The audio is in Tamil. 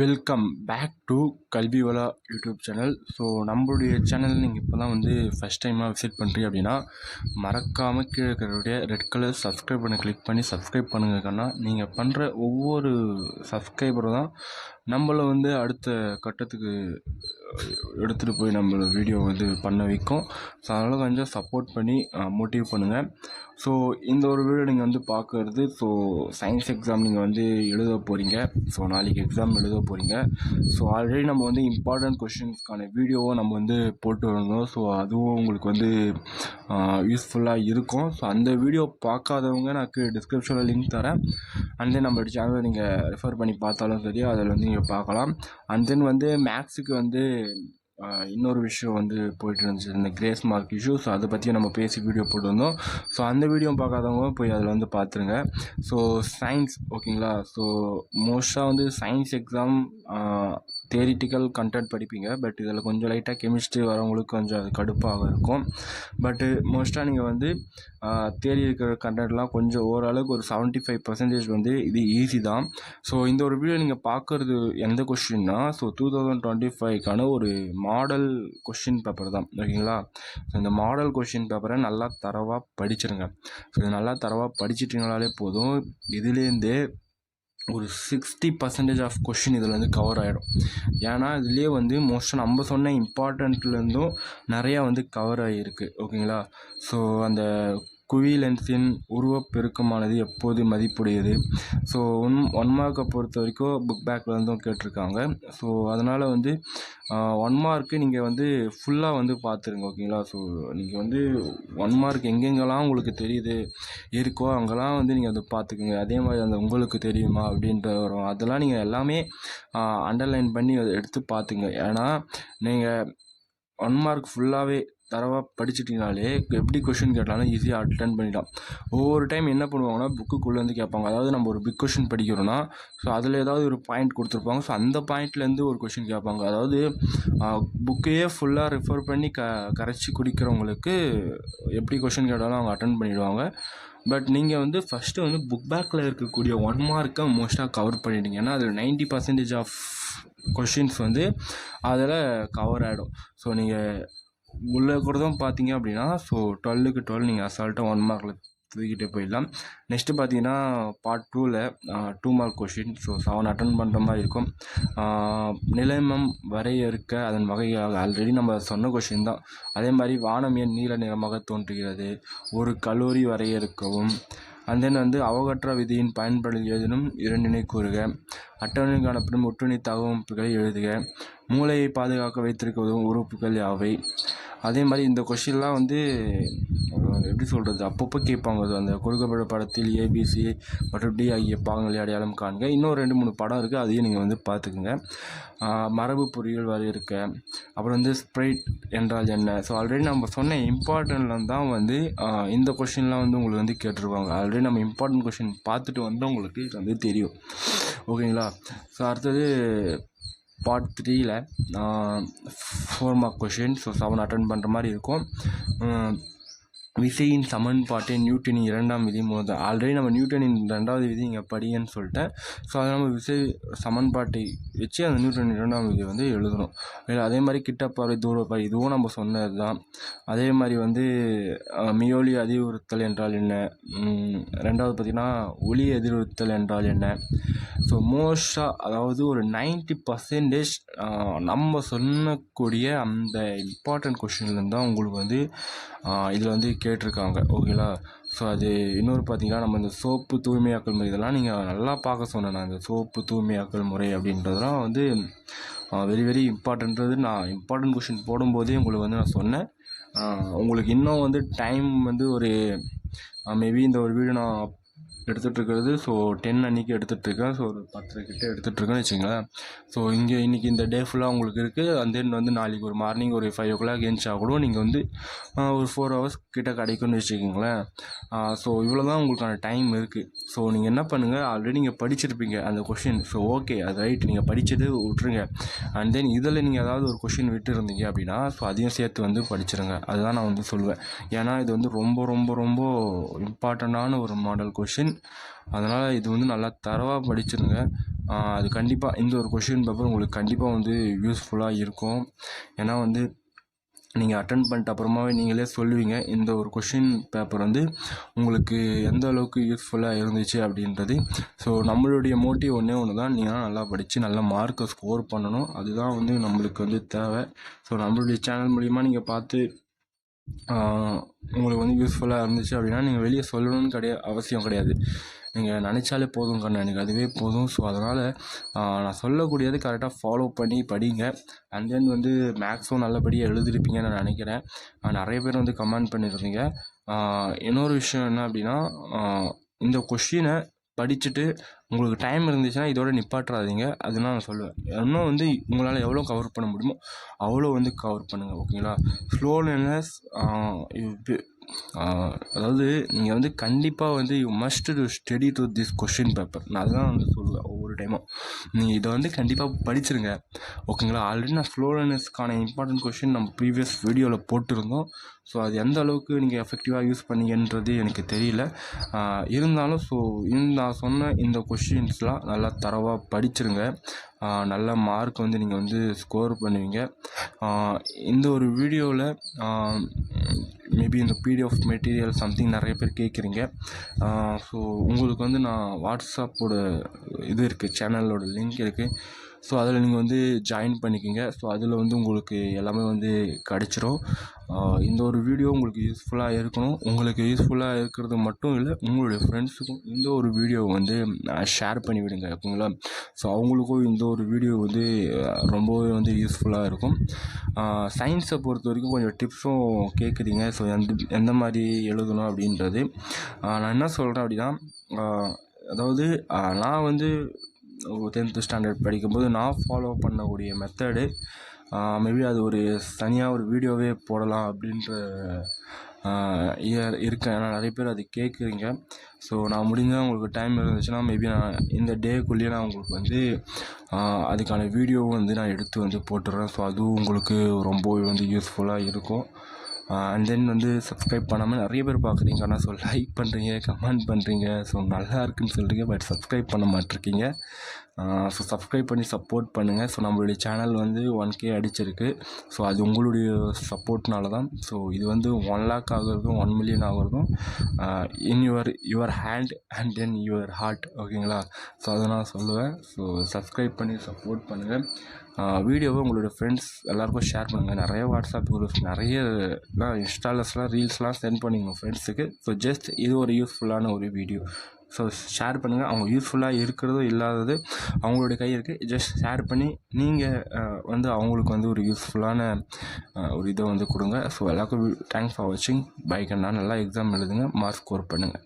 வெல்கம் பேக் டு கல்வி வளா யூடியூப் சேனல். ஸோ நம்மளுடைய சேனல் நீங்கள் இப்போ தான் ஃபஸ்ட் டைமாக விசிட் பண்ணுறீங்க அப்படின்னா மறக்காமல் கீழே இருக்கிற ரெட் கலர் சப்ஸ்கிரைப் பண்ண கிளிக் பண்ணி சப்ஸ்கிரைப் பண்ணுங்கன்னா நீங்கள் பண்ணுற ஒவ்வொரு சப்ஸ்கிரைபரும் தான் நம்மளை அடுத்த கட்டத்துக்கு எடுத்துகிட்டு போய் நம்ம வீடியோ பண்ண வைக்கும். ஸோ அதனால் கொஞ்சம் சப்போர்ட் பண்ணி மோட்டிவ் பண்ணுங்கள். ஸோ இந்த ஒரு வீடியோ நீங்கள் பார்க்குறது, ஸோ சயின்ஸ் எக்ஸாம் நீங்கள் எழுத போகிறீங்க. ஸோ நாளைக்கு எக்ஸாம் எழுத போகிறீங்க. ஸோ ஆல்ரெடி நம்ம இம்பார்ட்டன்ட் கொஷின்ஸ்க்கான வீடியோவை நம்ம போட்டு வந்தோம். ஸோ அதுவும் உங்களுக்கு யூஸ்ஃபுல்லாக இருக்கும். ஸோ அந்த வீடியோ பார்க்காதவங்க நான் டிஸ்கிரிப்ஷனில் லிங்க் தரேன். அண்ட் தென் நம்மளோட சேனலை நீங்கள் ரெஃபர் பண்ணி பார்த்தாலும் சரி, அதில் நீங்கள் பார்க்கலாம். அண்ட் தென் மேக்ஸுக்கு இன்னொரு விஷயம் போயிட்டு இருந்துச்சு, இந்த கிரேஸ் மார்க் இஷ்யூ. ஸோ அதை பற்றி நம்ம பேசி வீடியோ போட்டுருந்தோம். ஸோ அந்த வீடியோ பார்க்காதவங்க போய் அதில் பார்த்துருங்க. ஸோ சயின்ஸ் ஓகேங்களா. ஸோ மோஸ்ட்டாக சயின்ஸ் எக்ஸாம் தியரிட்டிக்கல் கண்டென்ட் படிப்பீங்க. பட் இதில் கொஞ்சம் லைட்டாக கெமிஸ்ட்ரி வரவங்களுக்கு கொஞ்சம் அது கடுப்பாக இருக்கும். பட்டு மோஸ்ட்டாக நீங்கள் தியரி இருக்கிற கண்டென்ட்லாம் கொஞ்சம் ஓரளவுக்கு ஒரு 75% இது ஈஸி தான். ஸோ இந்த ஒரு வீடியோ நீங்கள் பார்க்குறது எந்த கொஷின்னா, ஸோ 2025க்கான ஒரு மாடல் கொஷின் பேப்பர் தான் ஓகேங்களா. ஸோ இந்த மாடல் கொஷின் பேப்பரை நல்லா தரவாக படிச்சிருங்க. ஸோ இது நல்லா தரவாக படிச்சிட்டிங்கனாலே போதும். இதுலேருந்தே ஒரு 60% ஆஃப் கொஷின் இதில் கவர் ஆகிடும். ஏன்னா இதுலேயே மோஸ்ட்டாக நம்ம சொன்ன இம்பார்ட்டண்ட்லேருந்தும் நிறையா கவர் ஆகியிருக்கு ஓகேங்களா. ஸோ அந்த குவி லென்ஸின் உருவப்பெருக்கமானது எப்போது மதிப்புடையது. ஸோ ஒன் மார்க்கை பொறுத்த வரைக்கும் புக் பேக்லேருந்தும் கேட்டிருக்காங்க. ஸோ அதனால் 1 மார்க்கு நீங்கள் ஃபுல்லாக பார்த்துருங்க ஓகேங்களா. ஸோ நீங்கள் 1 மார்க் எங்கெங்கெல்லாம் உங்களுக்கு தெரியுது இருக்கோ அங்கெல்லாம் நீங்கள் பார்த்துக்குங்க. அதே மாதிரி உங்களுக்கு தெரியுமா அப்படின்ற வரும், அதெல்லாம் நீங்கள் எல்லாமே அண்டர்லைன் பண்ணி அதை எடுத்து பார்த்துங்க. ஏன்னா நீங்கள் 1 மார்க் ஃபுல்லாகவே தரவாக படிச்சிட்டிங்கனாலே எப்படி கொஷின் கேட்டாலும் ஈஸியாக அட்டன் பண்ணிடலாம். ஒவ்வொரு டைம் என்ன பண்ணுவாங்கன்னா புக்குக்குள்ளேருந்து கேட்பாங்க. அதாவது நம்ம ஒரு பிக் கொஷின் படிக்கிறோன்னா, ஸோ அதில் ஏதாவது ஒரு பாயிண்ட் கொடுத்துருப்பாங்க. ஸோ அந்த பாயிண்ட்லேருந்து ஒரு கொஷின் கேட்பாங்க. அதாவது புக்கையே ஃபுல்லாக ரெஃபர் பண்ணி கரைச்சி குடிக்கிறவங்களுக்கு எப்படி கொஷின் கேட்டாலும் அவங்க அட்டன் பண்ணிவிடுவாங்க. பட் நீங்கள் ஃபஸ்ட்டு புக் பேக்கில் இருக்கக்கூடிய 1 மார்க்கை மோஸ்ட்டாக கவர் பண்ணிவிடுங்க. ஏன்னா அதில் 90% ஆஃப் கொஷின்ஸ் அதில் கவர் ஆகிடும். ஸோ நீங்கள் உள்ளே கூடதான் பார்த்தீங்க அப்படின்னா, ஸோ 12க்கு 12 நீங்கள் அசால்ட்டாக 1 மார்க்கில் தூக்கிட்டே போயிடலாம். நெக்ஸ்ட்டு பார்த்தீங்கன்னா பார்ட் 2ல் 2 மார்க் கொஷின். ஸோ 7 அட்டன் பண்ணுற மாதிரி இருக்கும். நிலைமம் வரையறுக்க அதன் வகையாக ஆல்ரெடி நம்ம சொன்ன கொஷின் தான். அதே மாதிரி வானம் ஏன் நீல நிறமாக தோன்றுகிறது, ஒரு கலோரி வரையறுக்கவும். அண்ட் தென் அவகற்ற விதியின் பயன்பாடு ஏதேனும் 2 கூறுக, அட்டவணையில் காணப்படும் ஒட்டுண்ணி தகவமைப்புகளை எழுதுக, மூளையை பாதுகாக்க வைத்திருக்க உதவும் உறுப்புகள் யாவை. அதே மாதிரி இந்த கொஷின்லாம் எப்படி சொல்கிறது, அப்பப்போ கேட்பாங்க. அந்த கொடுக்கப்பட்ட படத்தில் ஏபிசி மற்றும் டி ஆகிய பாகங்களை அடையாளம் காண்க. இன்னும் 2-3 படம் இருக்குது, அதையும் நீங்கள் பார்த்துக்குங்க. மரபு பொறியியல் வரையறுக்க, அப்புறம் ஸ்ப்ரைட் என்றால் என்ன. ஸோ ஆல்ரெடி நம்ம சொன்ன இம்பார்ட்டன்ட்ல தான் இந்த கொஷின்லாம் உங்களுக்கு கேட்டிருப்பாங்க. ஆல்ரெடி நம்ம இம்பார்ட்டன்ட் கொஷின் பார்த்துட்டு உங்களுக்கு இது தெரியும் ஓகேங்களா. ஸோ அடுத்தது பார்ட் 3ல் 4 மார்க் கொஷின். ஸோ 7 அட்டன் பண்ணுற மாதிரி இருக்கும். விசையின் சமன்பாட்டை நியூட்டனின் 2ஆம் விதி மூலம். ஆல்ரெடி நம்ம நியூட்டனின் 2வது விதி இங்கே படிங்கன்னு சொல்லிட்டேன். ஸோ அதை நம்ம விசை சமன்பாட்டை வச்சு அந்த நியூட்டனின் 2ஆம் விதி எழுதணும். அதே மாதிரி கிட்டப்பார்வை தூரப்பார்வை இதுவும் நம்ம சொன்னது தான். அதே மாதிரி மியோலி அதிர்வுறுத்தல் என்றால் என்ன, 2வது பார்த்திங்கன்னா ஒளி எதிர்வுறுத்தல் என்றால் என்ன. ஸோ மோஸ்ட்டாக அதாவது ஒரு 90% நம்ம சொன்னக்கூடிய அந்த இம்பார்ட்டன்ட் கொஷின்லேருந்து தான் உங்களுக்கு இதில் கேட்டிருக்காங்க ஓகேங்களா. ஸோ அது இன்னொரு பார்த்திங்கன்னா நம்ம இந்த சோப்பு தூய்மையாக்கல் முறை இதெல்லாம் நீங்கள் நல்லா பார்க்க சொன்னேன். நான் இந்த சோப்பு தூய்மையாக்கல் முறை அப்படின்றதெல்லாம் வெரி வெரி இம்பார்ட்டன்றது நான் இம்பார்ட்டன்ட் கொஷின் போடும்போதே உங்களுக்கு நான் சொன்னேன். உங்களுக்கு இன்னும் டைம் ஒரு மேபி இந்த ஒரு வீடியோ நான் எடுத்துகிட்ருக்கிறது ஸோ 10 அன்றைக்கி எடுத்துகிட்ருக்கேன். ஸோ ஒரு 10 கிட்ட எடுத்துகிட்ருக்கேன்னு வச்சுங்களேன். ஸோ இன்றைக்கி இந்த டே ஃபுல்லாக உங்களுக்கு இருக்குது. அண்ட் தென் நாளைக்கு ஒரு மார்னிங் ஒரு 5 o'clock எழுந்திரிச்சா கூட நீங்கள் ஒரு 4 hours கிட்ட கிடைக்கும்னு வச்சுக்கிங்களேன். ஸோ இவ்வளோ தான் உங்களுக்கான டைம் இருக்குது. ஸோ நீங்கள் என்ன பண்ணுங்கள், ஆல்ரெடி நீங்கள் படிச்சிருப்பீங்க அந்த கொஷின். ஸோ ஓகே, அது ரைட், நீங்கள் படித்தது விட்டுருங்க. அண்ட் தென் இதில் நீங்கள் ஏதாவது ஒரு கொஷின் விட்டு இருந்தீங்க அப்படின்னா ஸோ அதையும் சேர்த்து படிச்சிருங்க. அதுதான் நான் சொல்லுவேன். ஏன்னா இது ரொம்ப ரொம்ப ரொம்ப இம்பார்ட்டண்ட்டான ஒரு மாடல் கொஷின். கொஷின். அதனால் இது வந்து நல்லா தரவாக படிச்சிருங்க. அது கண்டிப்பாக இந்த ஒரு கொஷின் பேப்பர் உங்களுக்கு கண்டிப்பாக வந்து யூஸ்ஃபுல்லாக இருக்கும். ஏன்னா வந்து நீங்கள் அட்டன் பண்ணிட்ட அப்புறமாவே நீங்களே சொல்லுவீங்க இந்த ஒரு கொஷின் பேப்பர் வந்து உங்களுக்கு எந்த அளவுக்கு யூஸ்ஃபுல்லாக இருந்துச்சு அப்படின்றது. ஸோ நம்மளுடைய மோட்டிவ் ஒன்று தான், நீங்கள் நல்லா படித்து நல்ல மார்க்கை ஸ்கோர் பண்ணணும். அதுதான் வந்து நம்மளுக்கு வந்து தேவை. ஸோ நம்மளுடைய சேனல் மூலிமா நீங்கள் பார்த்து உங்களுக்கு வந்து யூஸ்ஃபுல்லாக இருந்துச்சு அப்படின்னா நீங்கள் வெளியே சொல்லணும்னு அவசியம் கிடையாது. நீங்கள் நினச்சாலே போதும் கண்ணா, எனக்கு அதுவே போதும். ஸோ அதனால் நான் சொல்லக்கூடியது கரெக்டாக ஃபாலோ பண்ணி படிங்க. அண்ட் தென் வந்து மேக்ஸும் நல்லபடியாக எழுதிருப்பீங்கன்னு நான் நினைக்கிறேன். நிறைய பேர் வந்து கமெண்ட் பண்ணியிருந்தீங்க. இன்னொரு விஷயம் என்ன அப்படின்னா, இந்த கொஷினை படிச்சுட்டு உங்களுக்கு டைம் இருந்துச்சுன்னா இதோட நிப்பாட்டுறாதீங்க. அதுதான் நான் சொல்லுவேன். இன்னும் வந்து உங்களால் எவ்வளோ கவர் பண்ண முடியுமோ அவ்வளோ வந்து கவர் பண்ணுங்கள், ஓகேங்களா? ஸ்லோனஸ் அதாவது நீங்கள் வந்து கண்டிப்பாக வந்து you must to study to this question paper. நான் அதுதான் வந்து சொல்லுவேன் ஒவ்வொரு டைமும். நீங்கள் இதை வந்து கண்டிப்பாக படிச்சிருங்க, ஓகேங்களா? ஆல்ரெடி நான் ஸ்லோனஸ்க்கான இம்பார்ட்டன்ட் கொஷின் நம்ம ப்ரீவியஸ் வீடியோவில் போட்டிருந்தோம். ஸோ அது எந்த அளவுக்கு நீங்கள் எஃபெக்டிவாக யூஸ் பண்ணீங்கன்றது எனக்கு தெரியல. இருந்தாலும் நான் சொன்ன இந்த கொஷின்ஸ்லாம் நல்லா தரவாக படிச்சிருங்க. நல்ல மார்க் வந்து நீங்கள் வந்து ஸ்கோர் பண்ணுவீங்க. இந்த ஒரு வீடியோவில் மேபி இந்த பிடிஎஃப் மெட்டீரியல் சம்திங் நிறைய பேர் கேட்குறீங்க. ஸோ உங்களுக்கு வந்து நான் வாட்ஸ்அப்போட இது இருக்குது, சேனலோட லிங்க் இருக்குது. ஸோ அதில் நீங்கள் வந்து ஜாயின் பண்ணிக்கோங்க. ஸோ அதில் வந்து உங்களுக்கு எல்லாமே வந்து கிடச்சிரும். இந்த ஒரு வீடியோ உங்களுக்கு யூஸ்ஃபுல்லாக இருக்கணும். உங்களுக்கு யூஸ்ஃபுல்லாக இருக்கிறது மட்டும் இல்லை, உங்களுடைய ஃப்ரெண்ட்ஸுக்கும் இந்த ஒரு வீடியோ வந்து ஷேர் பண்ணி விடுங்க, ஓகேங்களா? ஸோ அவங்களுக்கும் இந்த ஒரு வீடியோ வந்து ரொம்பவே வந்து யூஸ்ஃபுல்லாக இருக்கும். சயின்ஸை பொறுத்த வரைக்கும் கொஞ்சம் டிப்ஸும் கேட்குறீங்க. ஸோ எந்த மாதிரி எழுதணும் அப்படின்றது நான் என்ன சொல்கிறேன் அப்படின்னா, அதாவது நான் வந்து 10th ஸ்டாண்டர்ட் படிக்கும்போது நான் ஃபாலோ பண்ணக்கூடிய மெத்தடு மேபி அது ஒரு தனியாக ஒரு வீடியோவே போடலாம் அப்படின்ற இருக்கேன். ஏன்னா நிறைய பேர் அது கேட்குறீங்க. ஸோ நான் முடிஞ்சால் உங்களுக்கு டைம் இருந்துச்சுன்னா மேபி நான் இந்த டேக்குள்ளேயே நான் உங்களுக்கு வந்து அதுக்கான வீடியோவும் வந்து நான் எடுத்து வந்து போட்டுடுறேன். ஸோ அதுவும் உங்களுக்கு ரொம்பவே வந்து யூஸ்ஃபுல்லாக இருக்கும். அண்ட் தென் வந்து சப்ஸ்கிரைப் பண்ணாமல் நிறைய பேர் பார்க்குறீங்க. ஆனால் ஸோ லைக் பண்ணுறீங்க, கமெண்ட் பண்ணுறீங்க, ஸோ நல்லா இருக்குன்னு சொல்கிறீங்க, பட் சப்ஸ்கிரைப் பண்ண மாட்டிருக்கீங்க. ஸோ சப்ஸ்கிரைப் பண்ணி சப்போர்ட் பண்ணுங்கள். ஸோ நம்மளுடைய சேனல் வந்து 1K அடிச்சிருக்கு. ஸோ அது உங்களுடைய சப்போர்ட்னால தான். ஸோ இது வந்து 1 lakh ஆகிறதும் 1 million ஆகிறதும் in your hand and then your heart, ஓகேங்களா? ஸோ அதை நான் சொல்லுவேன். ஸோ சப்ஸ்கிரைப் பண்ணி சப்போர்ட் பண்ணுங்கள். வீடியோவை உங்களோட ஃப்ரெண்ட்ஸ் எல்லாேருக்கும் ஷேர் பண்ணுங்கள். நிறைய வாட்ஸ்அப் குரூப்ஸ், நிறைய இன்ஸ்டாலஸ்லாம் ரீல்ஸ்லாம் சென்ட் பண்ணிங்க ஃப்ரெண்ட்ஸுக்கு. ஸோ ஜஸ்ட் இது ஒரு யூஸ்ஃபுல்லான ஒரு வீடியோ. ஸோ ஷேர் பண்ணுங்கள். அவங்க யூஸ்ஃபுல்லாக இருக்கிறதோ இல்லாதது அவங்களுடைய கை இருக்குது. ஜஸ்ட் ஷேர் பண்ணி நீங்கள் வந்து அவங்களுக்கு வந்து ஒரு யூஸ்ஃபுல்லான ஒரு இதை வந்து கொடுங்க. ஸோ எல்லாருக்கும் தேங்க்ஸ் ஃபார் வாட்சிங். பை கண்ணா. நல்லா எக்ஸாம் எழுதுங்க, மார்க் ஸ்கோர் பண்ணுங்கள்.